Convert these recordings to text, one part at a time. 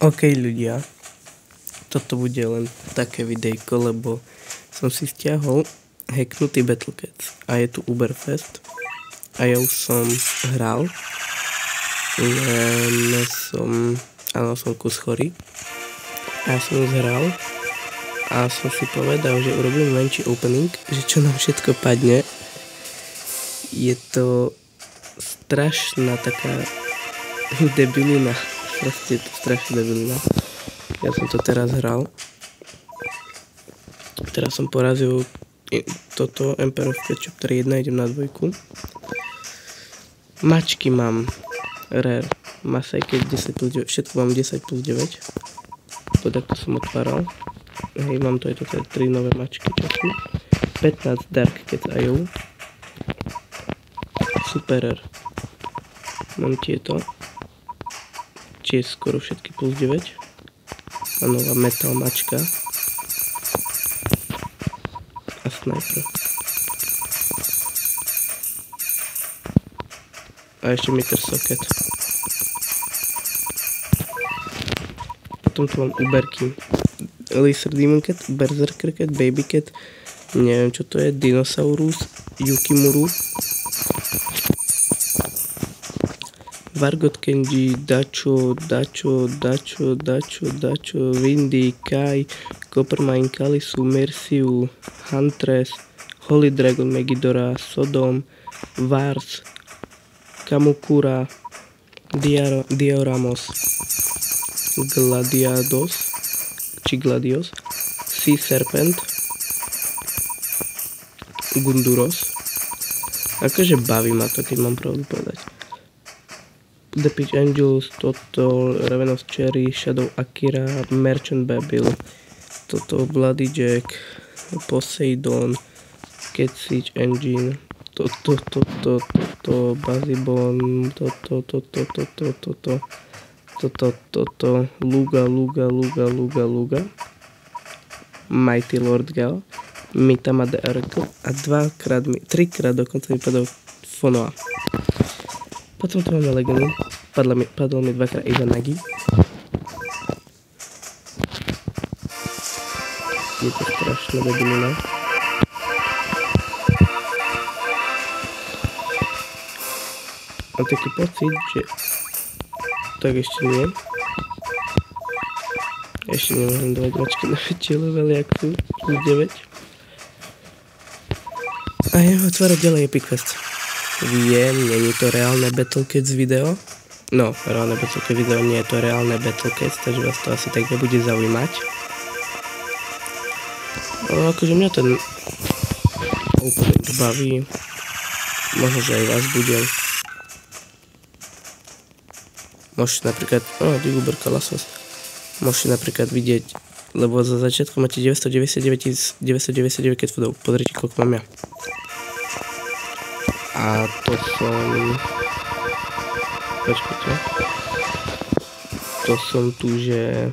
OK ľudia, toto bude len také videjko, lebo som si stiahol hacknutý Battlecats a je tu Uberfest a ja už som hral, len som kus chorý a ja som už hral a som si povedal, že urobím menší opening, že čo nám všetko padne. Je to strašná taká debilina. Proste je to strašná debilina. Ja som to teraz hral. Teraz som porazil toto Emperor of Chapter 1, idem na 2. Mačky mám rare. Masajke 10+9, všetko mám 10+9. To takto som otváral. Hej, mám to aj toto 3 nové mačky. 15 Dark Cats IO. Super rare. Mám tieto. Čiže skoro všetky +9. A nová metal mačka. A sniper. A ešte meter socket. Potom tu mám Uberky. Laser Demon Cat, Berserker Cat, Baby Cat. Neviem čo to je. Dinosaurus. Yukimuru. Vargot Kenji, Dacho, Windy, Kai, Coppermine, Kalisu, Merciu, Huntress, Holy Dragon, Megidora, Sodom, Vars, Kamukura, Dioramos, Gladios, Sea Serpent, Gunduros. Akože baví ma to, keď mám pravdu povedať. The Peach Angels, Total, Raven of Cherry, Shadow Akira, Merchant Babil, toto Bloody Jack, Poseidon, Cat Siege Engine, Bazibon, Luga, Mighty Lord Gal, Mitama the Oracle a 3 krát dokonca mi padol Fonoa. Potom tu máme legendu. Padol mi 2-krát Izanagi. Je to strašná debilina. Mám taký pocit, že tak ešte nie. Ešte nemôžem dávať mačky na väčšie levely, jak tu. Plus 9. A idem otvárať ďalej Epic Fest. Viem, nie je to reálne Battlecats video. No, reálne Battlecats video, nie je to reálne Battlecats, takže vás to asi tak nebude zaujímať. Ale akože mňa ten úplne baví. Možno, že aj vás bude. Môžete napríklad, Diguber Kalasos. Môžete napríklad vidieť, lebo za začiatku máte 999 catfoodov. Pozrite, koľko mám ja. A to som... Počkajte. To som tu, že...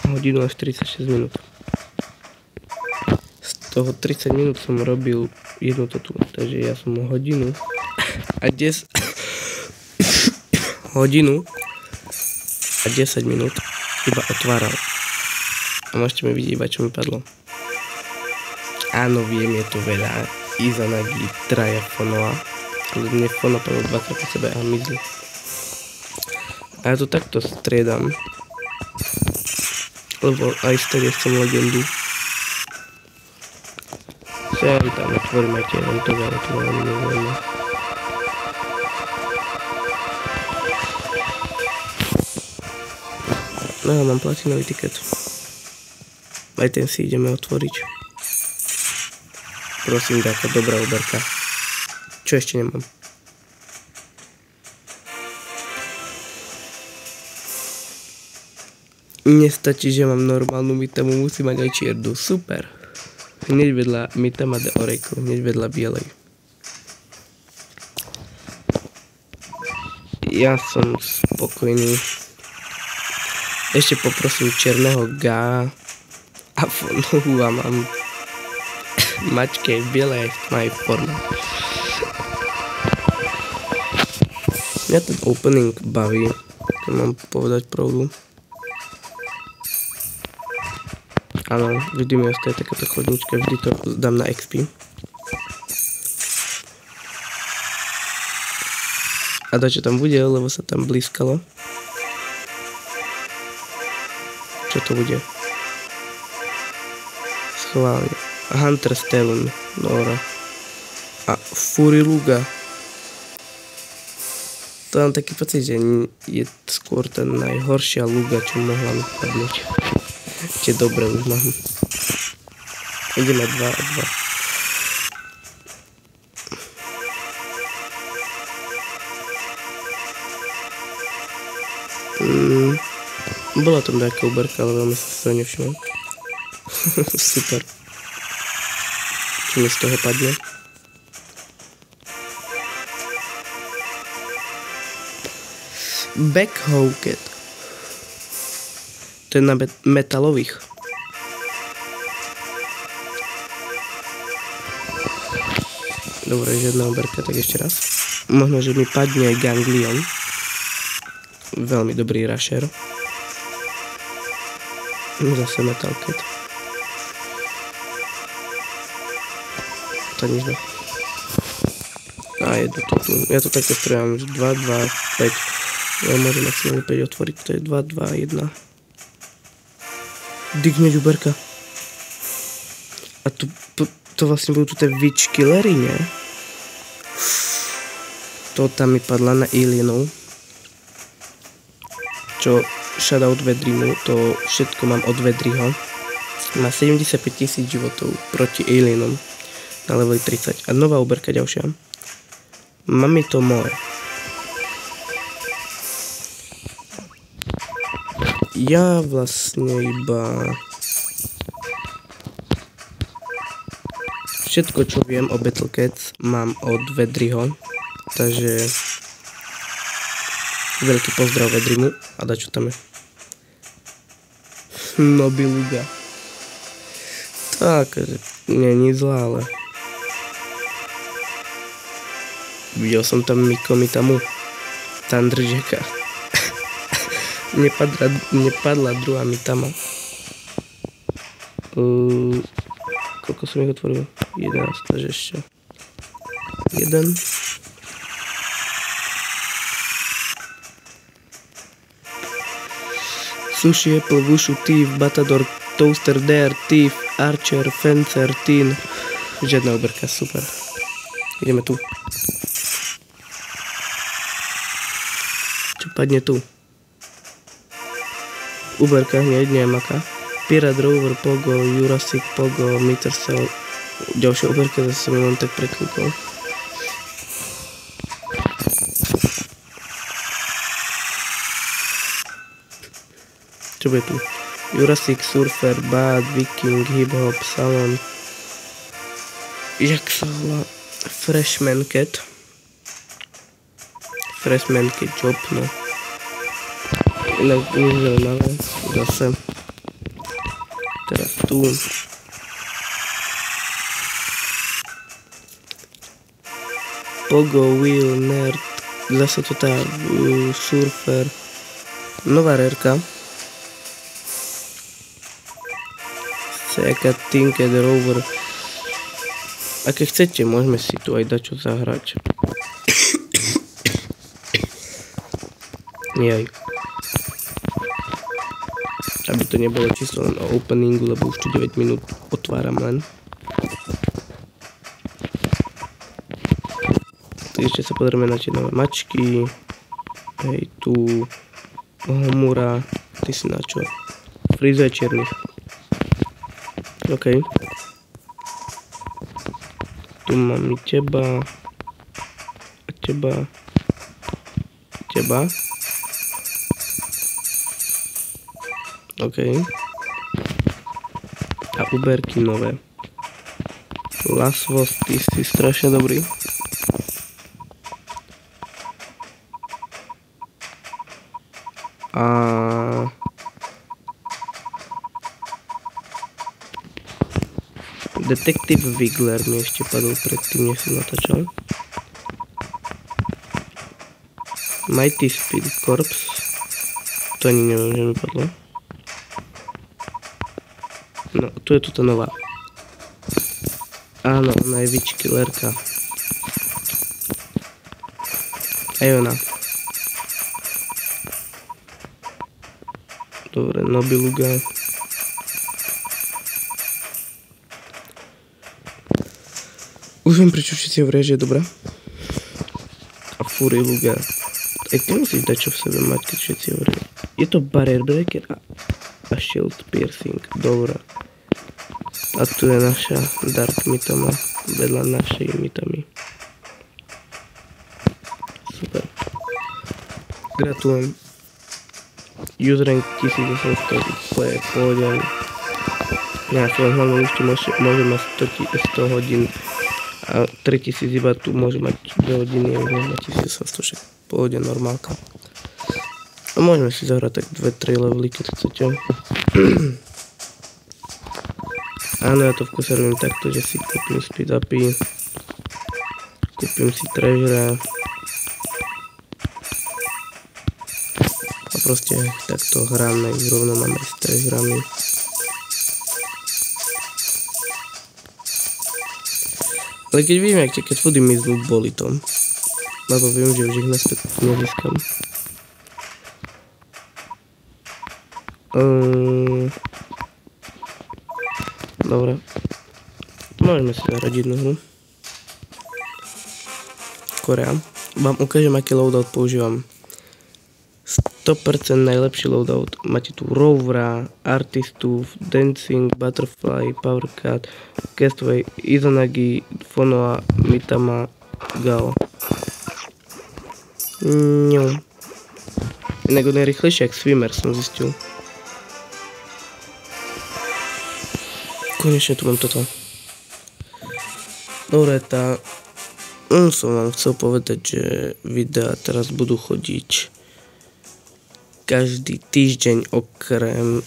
hodinu a 46 minút. Z toho 30 minút som robil jednu totu. Takže ja som hodinu a 10... hodinu a 10 minút iba otváral. A môžete mi vidieť iba, čo mi padlo. Áno, viem, je to veľa. Izanagi, traja Fonoa. Ale mne Fono padol 2-krát po sebe a mizli. A ja to takto striedam. Lebo aj stade chcem legendu. Co ja tam otvorím aj tie eventové, ale to veľmi nezaujíma. No ja mám platinový tiket. Aj ten si ideme otvoriť. Prosím, taká dobrá Uberka. Čo ešte nemám? Nestačí, že mám normálnu Mitamu, musím mať aj čierdu. Super. Hneď vedľa Mitama the Oracle, hneď vedľa bielej. Ja som spokojný. Ešte poprosím čierneho Ga a Fonohu a mám mačke biele majú formu. Mňa ten opening baví. mám povedať pravdu. Áno, vždy mi ostaje takáto chodnička, vždy to dám na XP. A to, čo tam bude, lebo sa tam blízkalo. Čo to bude? Schválne. Hunter's Talon. Dobra. A Furiluga. To mám taký pocit, že je skôr tá najhoršia luga, čo mohla mi padnúť. Ešte dobre už mám. Ideme 2 a 2. Bola tam nejaká uberka, ale veľmi sa to nevšimol. Super. Čo mi z toho padne? Backhocket. To je na metalových. Dobre, žiadna uberka, tak ešte raz. Možno, že mi padne aj Ganglion. Veľmi dobrý rusher. Zase Metalcat. To nič ne. A jedno to tu. Ja to takto strieľam. 2, 2, 5. Ja môžem maximálne 5 otvoriť. To je 2, 2, 1. Digneď uberka. A to vlastne budú tu tie witch killery, nie? To tam mi padla na alienov. Čo shoutout Vedrimu, to všetko mám od Vedriho. Má 75 000 životov proti alienom na level 30. A nová uberka ďalšia. Mami to moje. Ja vlastne iba všetko, čo viem o Battlecats, mám od Vedriho. Takže veľký pozdrav Vedrimu. A dačo tam je? Nobiluga. Tak, nie je nič zlá, ale videl som tam Mikomitamu Thunderjacka. Nepadla druhá Mitama. Koľko som ich otvoril? 11, takže ešte 1. Sushi, Apple, Wushu, Thief, Batador, Toaster, Dare, Thief, Archer, Fencer, Teen. Žiadna uberka, super. Ideme tu. Čo padne tu? Uberka hneď, nemaka. Pirate Rover, Pogo, Jurassic, Pogo, Metersol. Ďalšia uberka, zase som len tak preklikol. Čo bude tu? Jurassic, Surfer, Bad, Viking, Hip Hop, Salon. Jak sa volá? Freshman Cat. Freshman Cat Job, no. Inak zaujímavé. Zase. Teraz tu. Pogo, Wheel, Nerd. Zase to tá Surfer. Nová rerka. Seka, Tinker, Rover. A keď chcete, môžeme si tu aj dať čo zahrať. Jaj. Aby to nebolo čisto len o openingu, lebo už tu 9 minút otváram len. Tak ešte sa pozrieme na tie nové mačky. Hej, tu Homura. Ty si na čo? Frizuje čiernych. OK. Tu mám i teba. A teba. Teba. OK. A uberky nové. Lasvos, ty si strašne dobrý. A Detective Wiggler mi ešte padol predtým, než som natáčal. Mighty Speed Corps. To ani neviem, že mi padlo. No, tu je tuto nová. Áno, ona je witch killerka. Aj ona. Dobre, Nobiluga. Už viem, prečo všetci hovoria, že je dobrá. A Furiluga. Aj ty musíš dať, čo v sebe mať, keď všetci hovoria. Je to Barrier Breaker a Shield Piercing. Dobrá. A tu je naša Dark Mitama vedľa našej Mitamy. Super. Gratulujem. Use rank 1800, to je pohodiaľ. Na svojom hlavnom účte môže mať 100 hodín a 3000 iba tu môže mať 2 hodiny a môže mať 1800, však pohode normálka. A môžeme si zahrať tak 2-3 levely, keď chcete. Áno, ja to v kuse robím takto, že si kúpim speed upy, kúpim si treasure a proste takto hráme, rovno máme s treasurami. Ale keď vidím, jak tie catfoody miznú, boli to. Lebo viem, že už ich naspäť nezískam. Dobre. Môžeme si zahrať jednu hru. Korea. Vám ukážem, aký loadout používam. 100% najlepší loadout. Máte tu Rovera, Artistu, Dancing, Butterfly, Powercut, Castaway, Izanagi, Fonoa, Mitama, Gao. Inak on je rýchlejší jak Swimmer, som zistil. Konečne tu mám toto. Dobre, som vám chcel povedať, že videá teraz budú chodiť každý týždeň okrem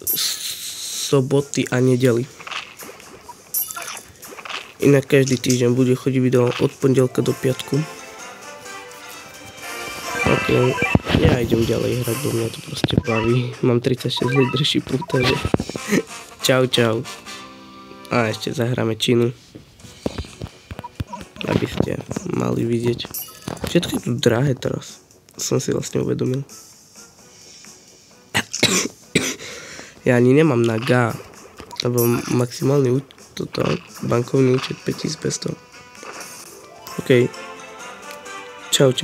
soboty a nedely. Inak každý týždeň bude chodiť video od pondelka do piatku. Ok, ja idem ďalej hrať, bo mňa to proste baví. Mám 36 leadershipu, takže čau. A ešte zahráme Čínu, aby ste mali vidieť. Všetko je tu drahé teraz, som si vlastne uvedomil. Ja ani nemám na GA, lebo maximálny bankovný účet 5500. OK, čau.